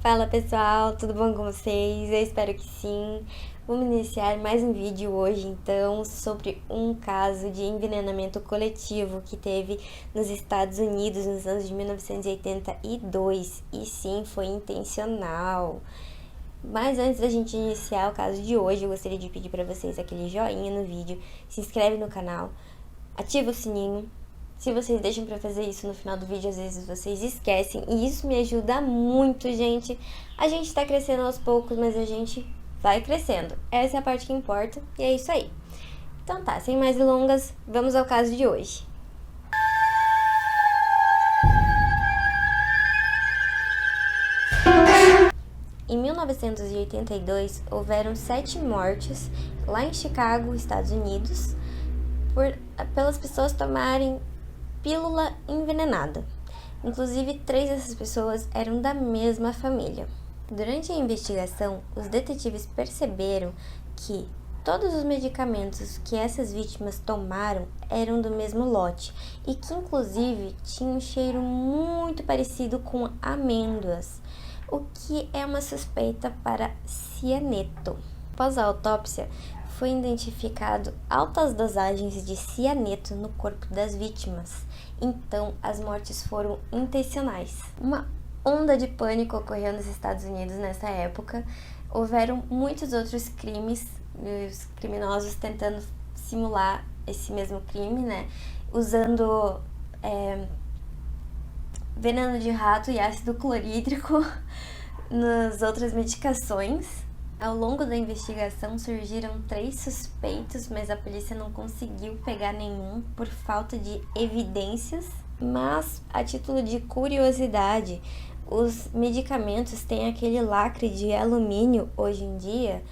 Fala pessoal, tudo bom com vocês? Eu espero que sim. Vamos iniciar mais um vídeo hoje então sobre um caso de envenenamento coletivo que teve nos Estados Unidos nos anos de 1982 e sim, foi intencional. Mas antes da gente iniciar o caso de hoje, eu gostaria de pedir para vocês aquele joinha no vídeo, se inscreve no canal, ativa o sininho. Se vocês deixam pra fazer isso no final do vídeo, às vezes vocês esquecem. E isso me ajuda muito, gente. A gente tá crescendo aos poucos, mas a gente vai crescendo. Essa é a parte que importa e é isso aí. Então tá, sem mais delongas, vamos ao caso de hoje. Em 1982, houveram 7 mortes lá em Chicago, Estados Unidos, pelas pessoas tomarem pílula envenenada. Inclusive, 3 dessas pessoas eram da mesma família. Durante a investigação, os detetives perceberam que todos os medicamentos que essas vítimas tomaram eram do mesmo lote e que, inclusive, tinham um cheiro muito parecido com amêndoas, o que é uma suspeita para cianeto. Após a autópsia, foi identificado altas dosagens de cianeto no corpo das vítimas. Então, as mortes foram intencionais. Uma onda de pânico ocorreu nos Estados Unidos nessa época. Houveram muitos outros crimes, os criminosos tentando simular esse mesmo crime, né? Usando veneno de rato e ácido clorídrico nas outras medicações. Ao longo da investigação surgiram 3 suspeitos, mas a polícia não conseguiu pegar nenhum por falta de evidências. Mas, a título de curiosidade, os medicamentos têm aquele lacre de alumínio hoje em dia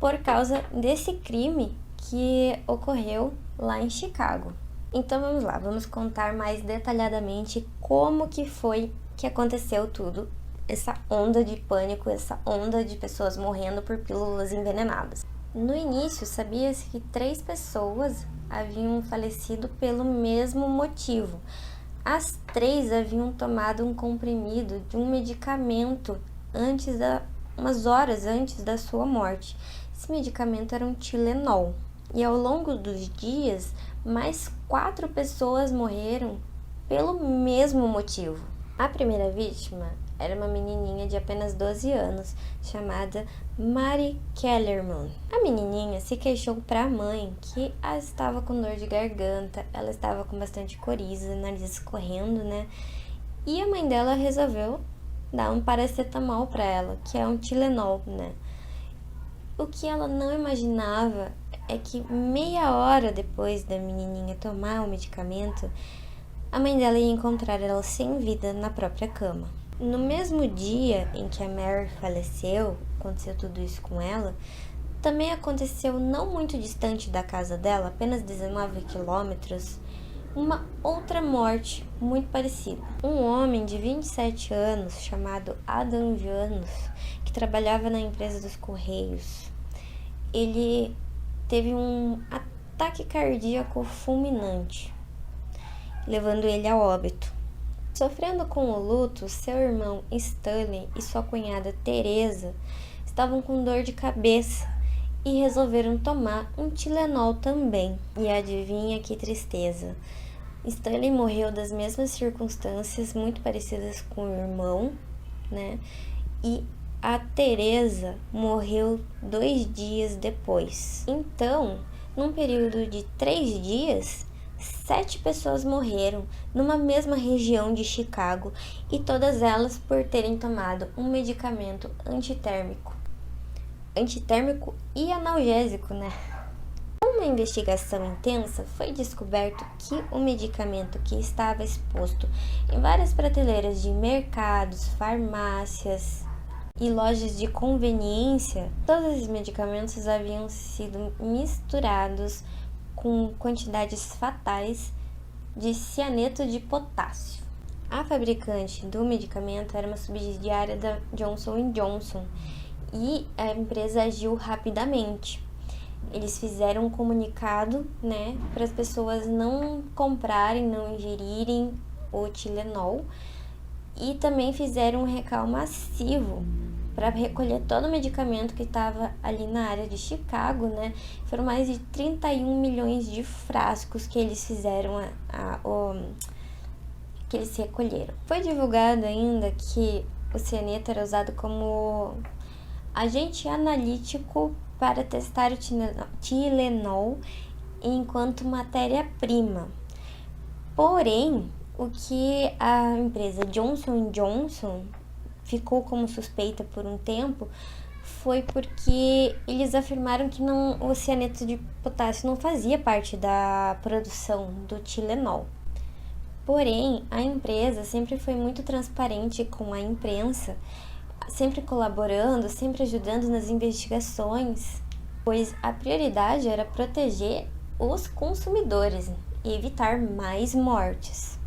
por causa desse crime que ocorreu lá em Chicago. Então vamos lá, vamos contar mais detalhadamente como que foi que aconteceu tudo. Essa onda de pânico, essa onda de pessoas morrendo por pílulas envenenadas. No início, sabia-se que 3 pessoas haviam falecido pelo mesmo motivo. As 3 haviam tomado um comprimido de um medicamento umas horas antes da sua morte. Esse medicamento era um Tylenol. E ao longo dos dias, mais 4 pessoas morreram pelo mesmo motivo. A primeira vítima era uma menininha de apenas 12 anos, chamada Mary Kellerman. A menininha se queixou para a mãe que ela estava com dor de garganta, ela estava com bastante coriza, nariz escorrendo, né? E a mãe dela resolveu dar um paracetamol para ela, que é um Tylenol, né? O que ela não imaginava é que meia hora depois da menininha tomar o medicamento, a mãe dela ia encontrar ela sem vida na própria cama. No mesmo dia em que a Mary faleceu, aconteceu tudo isso com ela, também aconteceu não muito distante da casa dela, apenas 19 quilômetros, uma outra morte muito parecida. Um homem de 27 anos, chamado Adam Janus, que trabalhava na empresa dos Correios, ele teve um ataque cardíaco fulminante, levando ele a óbito. Sofrendo com o luto, seu irmão Stanley e sua cunhada Teresa estavam com dor de cabeça e resolveram tomar um Tylenol também. E adivinha que tristeza! Stanley morreu das mesmas circunstâncias, muito parecidas com o irmão, né? E a Teresa morreu 2 dias depois. Então, num período de 3 dias, 7 pessoas morreram numa mesma região de Chicago e todas elas por terem tomado um medicamento antitérmico e analgésico, né? Uma investigação intensa foi descoberto que o medicamento que estava exposto em várias prateleiras de mercados, farmácias e lojas de conveniência, todos esses medicamentos haviam sido misturados com quantidades fatais de cianeto de potássio. A fabricante do medicamento era uma subsidiária da Johnson & Johnson e a empresa agiu rapidamente. Eles fizeram um comunicado, né, para as pessoas não comprarem, não ingerirem o Tylenol e também fizeram um recal massivo para recolher todo o medicamento que estava ali na área de Chicago, né? Foram mais de 31 milhões de frascos que eles fizeram, que eles recolheram. Foi divulgado ainda que o cianeto era usado como agente analítico para testar o Tylenol enquanto matéria-prima. Porém, o que a empresa Johnson & Johnson ficou como suspeita por um tempo foi porque eles afirmaram que o cianeto de potássio não fazia parte da produção do Tylenol. Porém, a empresa sempre foi muito transparente com a imprensa, sempre colaborando, sempre ajudando nas investigações, pois a prioridade era proteger os consumidores e evitar mais mortes.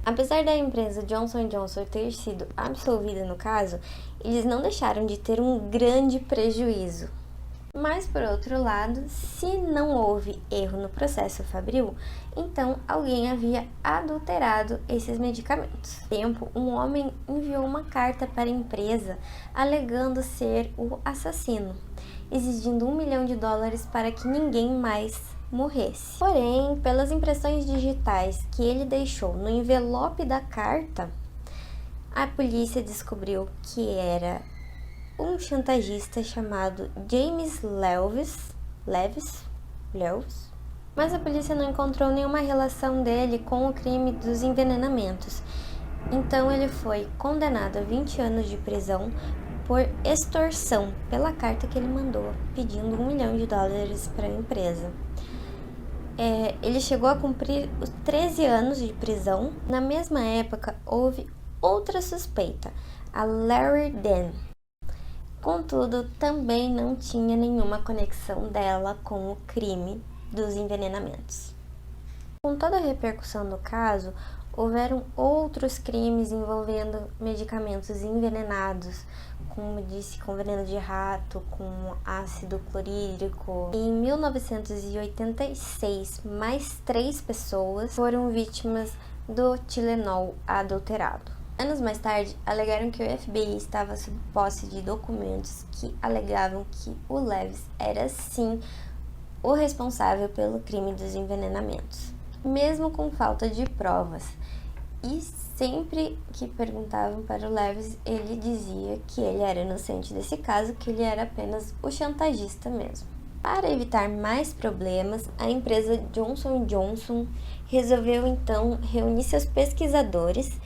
Apesar da empresa Johnson & Johnson ter sido absolvida no caso, eles não deixaram de ter um grande prejuízo. Mas, por outro lado, se não houve erro no processo fabril, então alguém havia adulterado esses medicamentos. Com o tempo, um homem enviou uma carta para a empresa alegando ser o assassino, exigindo $1 milhão para que ninguém mais morresse. Porém, pelas impressões digitais que ele deixou no envelope da carta, a polícia descobriu que era um chantagista chamado James Levis, mas a polícia não encontrou nenhuma relação dele com o crime dos envenenamentos. Então ele foi condenado a 20 anos de prisão por extorsão pela carta que ele mandou, pedindo $1 milhão para a empresa. Ele chegou a cumprir os 13 anos de prisão. Na mesma época, houve outra suspeita, a Larry Dan. Contudo, também não tinha nenhuma conexão dela com o crime dos envenenamentos. Com toda a repercussão do caso, houveram outros crimes envolvendo medicamentos envenenados, como disse, com veneno de rato, com ácido clorídrico. Em 1986, mais 3 pessoas foram vítimas do Tylenol adulterado. Anos mais tarde, alegaram que o FBI estava sob posse de documentos que alegavam que o Levis era sim o responsável pelo crime dos envenenamentos, mesmo com falta de provas. E sempre que perguntavam para o Levis, ele dizia que ele era inocente desse caso, que ele era apenas o chantagista mesmo. Para evitar mais problemas, a empresa Johnson & Johnson resolveu então reunir seus pesquisadores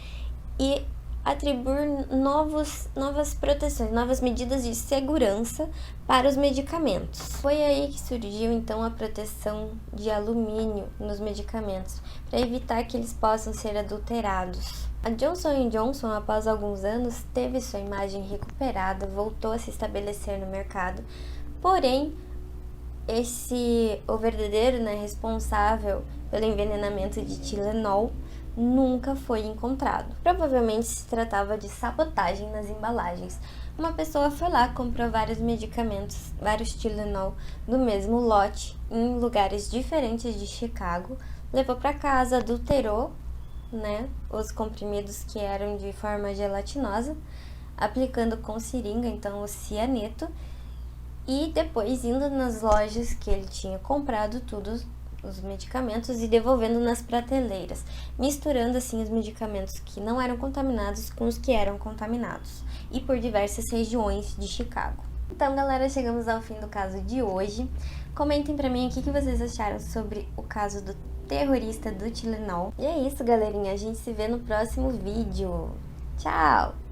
e atribuir novas proteções, novas medidas de segurança para os medicamentos. Foi aí que surgiu então a proteção de alumínio nos medicamentos, para evitar que eles possam ser adulterados. A Johnson & Johnson, após alguns anos, teve sua imagem recuperada, voltou a se estabelecer no mercado, porém, o verdadeiro responsável pelo envenenamento de Tylenol nunca foi encontrado. Provavelmente se tratava de sabotagem nas embalagens. Uma pessoa foi lá, comprou vários medicamentos, vários Tylenol do mesmo lote, em lugares diferentes de Chicago, levou para casa, adulterou, os comprimidos que eram de forma gelatinosa, aplicando com seringa, então o cianeto, e depois indo nas lojas que ele tinha comprado os medicamentos e devolvendo nas prateleiras, misturando assim os medicamentos que não eram contaminados com os que eram contaminados, e por diversas regiões de Chicago. Então, galera, chegamos ao fim do caso de hoje. Comentem pra mim o que vocês acharam sobre o caso do terrorista do Tylenol. E é isso, galerinha, a gente se vê no próximo vídeo. Tchau!